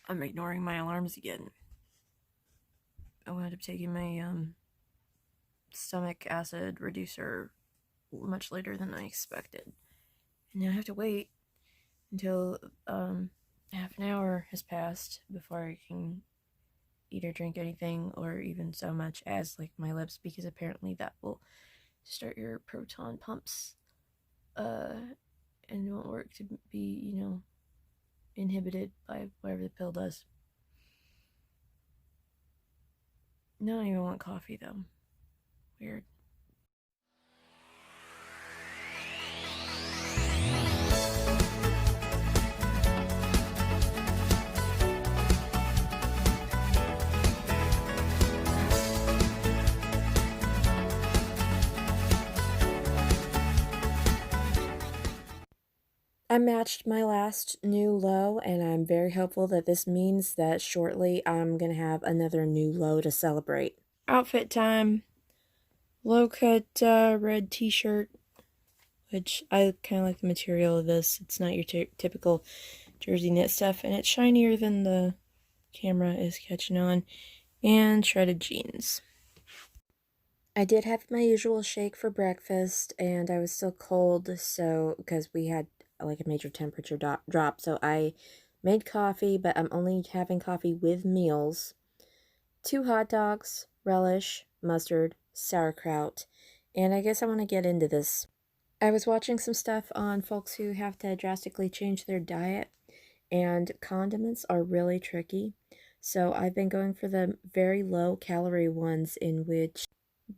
I'm ignoring my alarms again. I wound up taking my stomach acid reducer much later than I expected. And now I have to wait until half an hour has passed before I can eat or drink anything, or even so much as lick my lips, because apparently that will start your proton pumps and won't work to be, inhibited by whatever the pill does. No, I don't even want coffee though. Weird. I matched my last new low, and I'm very hopeful that this means that shortly I'm gonna have another new low to celebrate. Outfit time. Low cut red t-shirt, which I kind of like the material of this. It's not your typical jersey knit stuff, and it's shinier than the camera is catching on. And shredded jeans. I did have my usual shake for breakfast, and I was still cold, so because we had like a major temperature drop, so I made coffee, but I'm only having coffee with meals. 2 hot dogs, relish, mustard, sauerkraut, and I guess I want to get into this. I was watching some stuff on folks who have to drastically change their diet, and condiments are really tricky. So I've been going for the very low calorie ones, in which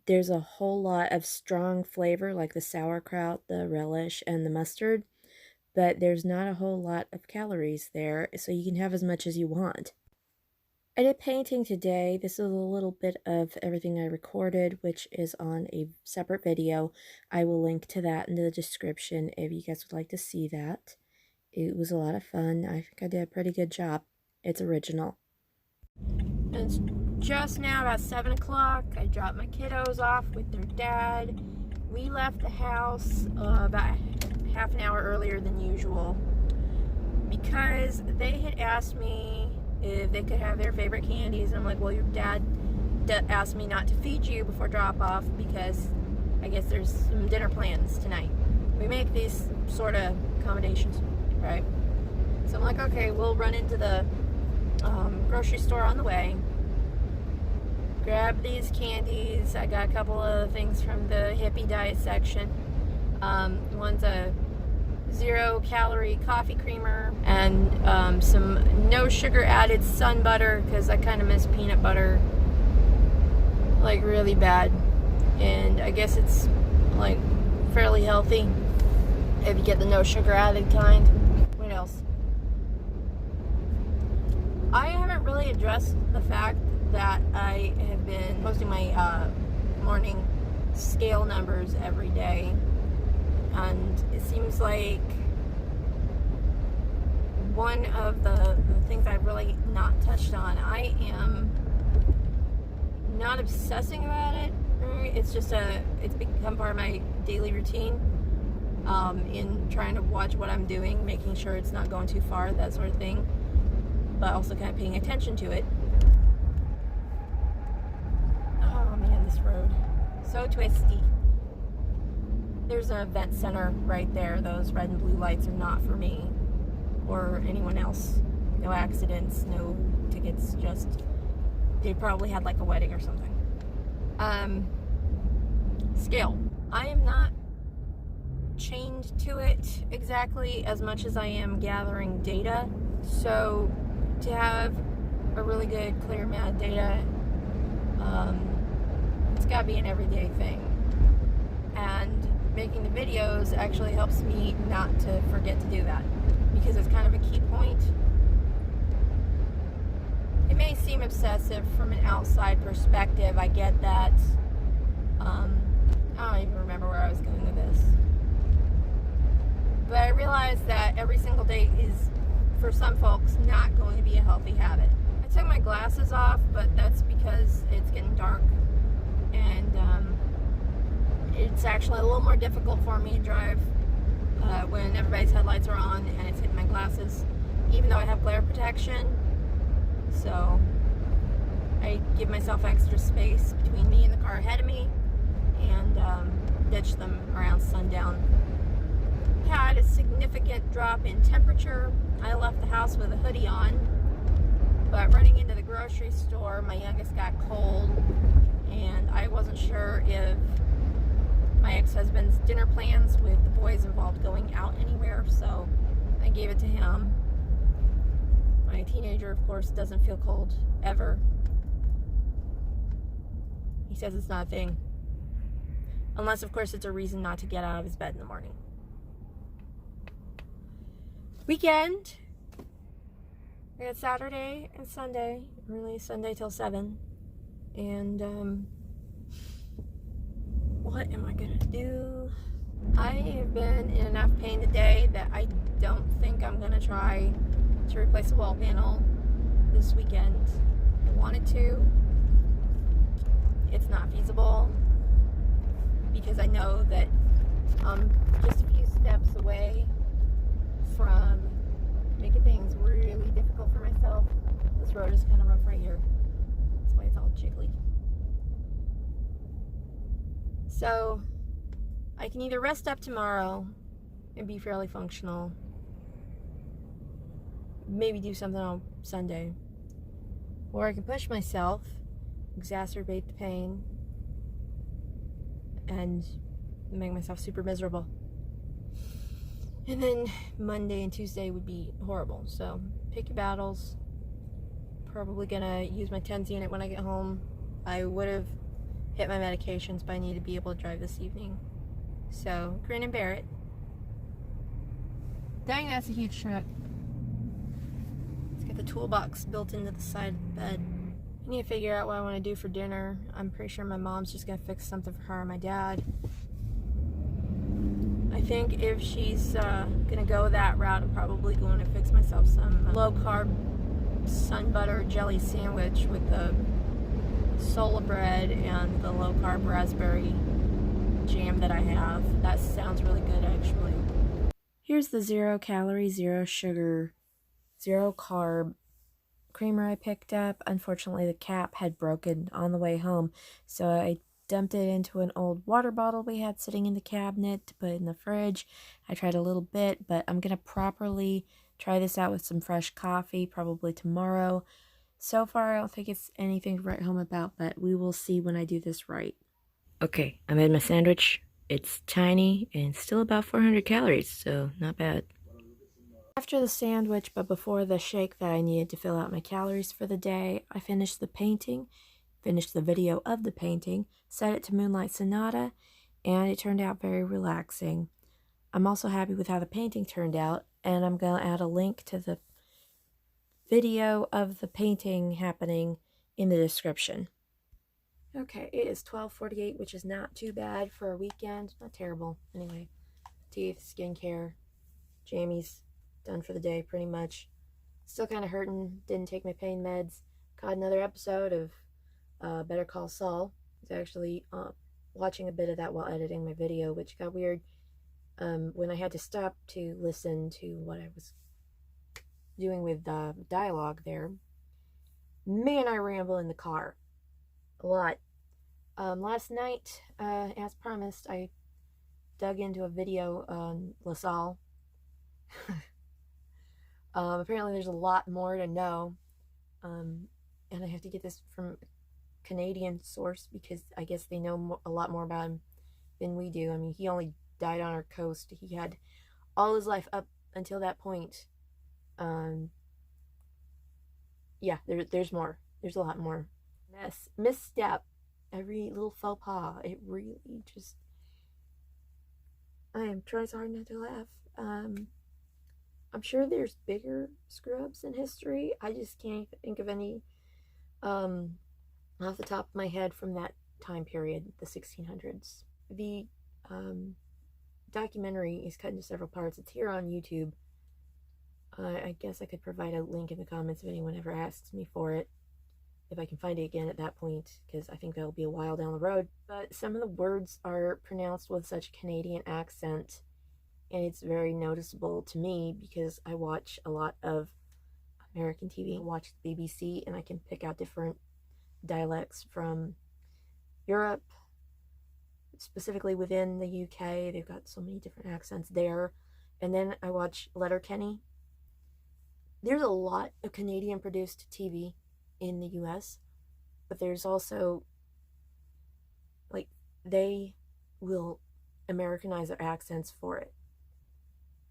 there's a whole lot of strong flavor like the sauerkraut, the relish, and the mustard, but there's not a whole lot of calories there, so you can have as much as you want. I did painting today. This is a little bit of everything I recorded, which is on a separate video. I will link to that in the description if you guys would like to see that. It was a lot of fun. I think I did a pretty good job. It's original. It's just now about 7 o'clock. I dropped my kiddos off with their dad. We left the house about half an hour earlier than usual because they had asked me if they could have their favorite candies. And I'm like, well, your dad asked me not to feed you before drop off because I guess there's some dinner plans tonight. We make these sort of accommodations, right? So I'm like, okay, we'll run into the grocery store on the way, grab these candies. I got a couple of things from the hippie diet section. One's a 0-calorie coffee creamer and some no sugar added sun butter, because I kind of miss peanut butter like really bad, and I guess it's like fairly healthy if you get the no sugar added kind. What else? I haven't really addressed the fact that I have been posting my morning scale numbers every day, and it seems like one of the things I've really not touched on. I am not obsessing about it. It's just it's become part of my daily routine in trying to watch what I'm doing, making sure it's not going too far, that sort of thing, but also kind of paying attention to it. Oh man, this road, so twisty. There's an event center right there. Those red and blue lights are not for me or anyone else. No accidents, no tickets, just they probably had like a wedding or something. Scale. I am not chained to it exactly as much as I am gathering data. So to have a really good, clear amount of data, it's got to be an everyday thing. And making the videos actually helps me not to forget to do that, because it's kind of a key point. It may seem obsessive from an outside perspective, I get that. I don't even remember where I was going with this. But I realize that every single day is, for some folks, not going to be a healthy habit. I took my glasses off, but that's because it's getting dark, and it's actually a little more difficult for me to drive when everybody's headlights are on and it's hitting my glasses. Even though I have glare protection, so I give myself extra space between me and the car ahead of me, and ditch them around sundown. Had a significant drop in temperature. I left the house with a hoodie on, but running into the grocery store, my youngest got cold, and I wasn't sure if my ex-husband's dinner plans with the boys involved going out anywhere, so I gave it to him. My teenager, of course, doesn't feel cold ever. He says it's not a thing. Unless, of course, it's a reason not to get out of his bed in the morning. Weekend. We had Saturday and Sunday. Really Sunday till 7. And, what am I gonna do? I have been in enough pain today that I don't think I'm gonna try to replace the wall panel this weekend. I wanted to. It's not feasible because I know that I'm just a few steps away from making things really difficult for myself. This road is kind of rough right here. That's why it's all jiggly. So I can either rest up tomorrow and be fairly functional, maybe do something on Sunday, or I can push myself, exacerbate the pain, and make myself super miserable. And then Monday and Tuesday would be horrible. So pick your battles. Probably gonna use my TENS unit when I get home. I would have hit my medications, but I need to be able to drive this evening. So grin and bear it. Dang, that's a huge truck. It's got the toolbox built into the side of the bed. I need to figure out what I want to do for dinner. I'm pretty sure my mom's just gonna fix something for her and my dad. I think if she's gonna go that route, I'm probably going to fix myself some low-carb sun butter jelly sandwich with the sola bread and the low-carb raspberry jam that I have. That sounds really good, actually. Here's the 0-calorie, 0-sugar, 0-carb creamer I picked up. Unfortunately, the cap had broken on the way home, so I dumped it into an old water bottle we had sitting in the cabinet to put in the fridge. I tried a little bit, but I'm going to properly try this out with some fresh coffee, probably tomorrow. So far, I don't think it's anything to write home about, but we will see when I do this right. Okay, I made my sandwich. It's tiny and still about 400 calories, so not bad. After the sandwich, but before the shake that I needed to fill out my calories for the day, I finished the painting, finished the video of the painting, set it to Moonlight Sonata, and it turned out very relaxing. I'm also happy with how the painting turned out, and I'm going to add a link to the video of the painting happening in the description. Okay, it is 12:48, which is not too bad for a weekend. Not terrible. Anyway, teeth, skincare, jammies, done for the day pretty much. Still kind of hurting. Didn't take my pain meds. Caught another episode of Better Call Saul. I was actually watching a bit of that while editing my video, which got weird when I had to stop to listen to what I was doing with dialogue there. Man, I ramble in the car a lot. Last night, as promised, I dug into a video on LaSalle. Apparently there's a lot more to know, and I have to get this from a Canadian source because I guess they know a lot more about him than we do. I mean, he only died on our coast. He had all his life up until that point. Yeah, there's more. There's a lot more. Misstep. Every little faux pas. It really just... I am trying so hard not to laugh. I'm sure there's bigger screw-ups in history. I just can't think of any off the top of my head from that time period, the 1600s. The documentary is cut into several parts. It's here on YouTube. I guess I could provide a link in the comments if anyone ever asks me for it, if I can find it again at that point, because I think that'll be a while down the road. But some of the words are pronounced with such a Canadian accent, and it's very noticeable to me because I watch a lot of American TV, watch the BBC, and I can pick out different dialects from Europe, specifically within the UK. They've got so many different accents there. And then I watch Letterkenny. There's a lot of Canadian produced TV in the US, but there's also, like, they will Americanize their accents for it.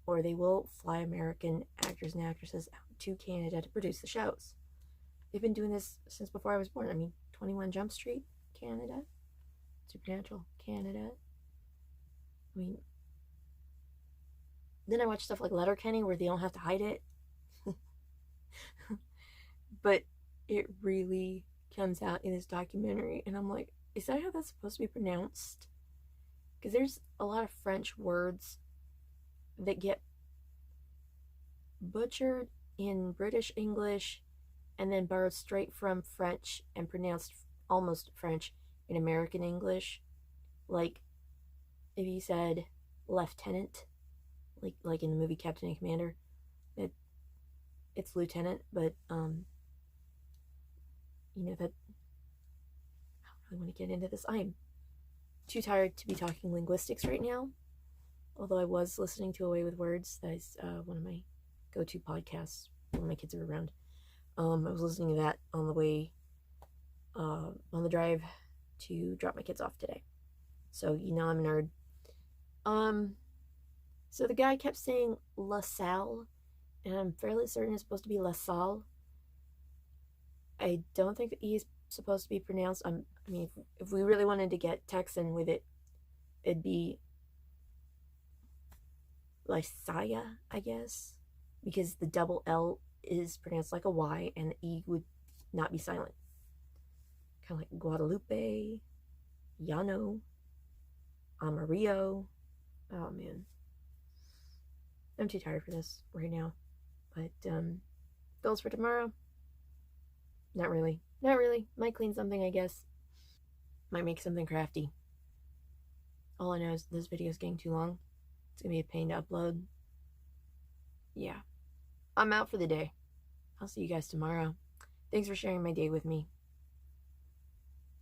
Or they will fly American actors and actresses out to Canada to produce the shows. They've been doing this since before I was born. I mean, 21 Jump Street, Canada. Supernatural, Canada. I mean, then I watch stuff like Letterkenny where they don't have to hide it. But it really comes out in this documentary, and I'm like, is that how that's supposed to be pronounced? Because there's a lot of French words that get butchered in British English and then borrowed straight from French and pronounced almost French in American English. Like if you said lieutenant, like in the movie Captain and Commander, it's lieutenant, but you know that I don't really want to get into this. I am too tired to be talking linguistics right now. Although I was listening to A Way with Words, that is one of my go-to podcasts when my kids are around. I was listening to that on the way, on the drive to drop my kids off today. So you know I'm a nerd. So the guy kept saying La Salle, and I'm fairly certain it's supposed to be La Salle. I don't think the E is supposed to be pronounced. I mean, if we really wanted to get Texan with it, it'd be Lysia, I guess, because the double L is pronounced like a Y and the E would not be silent. Kind of like Guadalupe, Llano, Amarillo. Oh man, I'm too tired for this right now. But goals for tomorrow? Not really. Not really. Might clean something, I guess. Might make something crafty. All I know is this video is getting too long. It's gonna be a pain to upload. Yeah. I'm out for the day. I'll see you guys tomorrow. Thanks for sharing my day with me.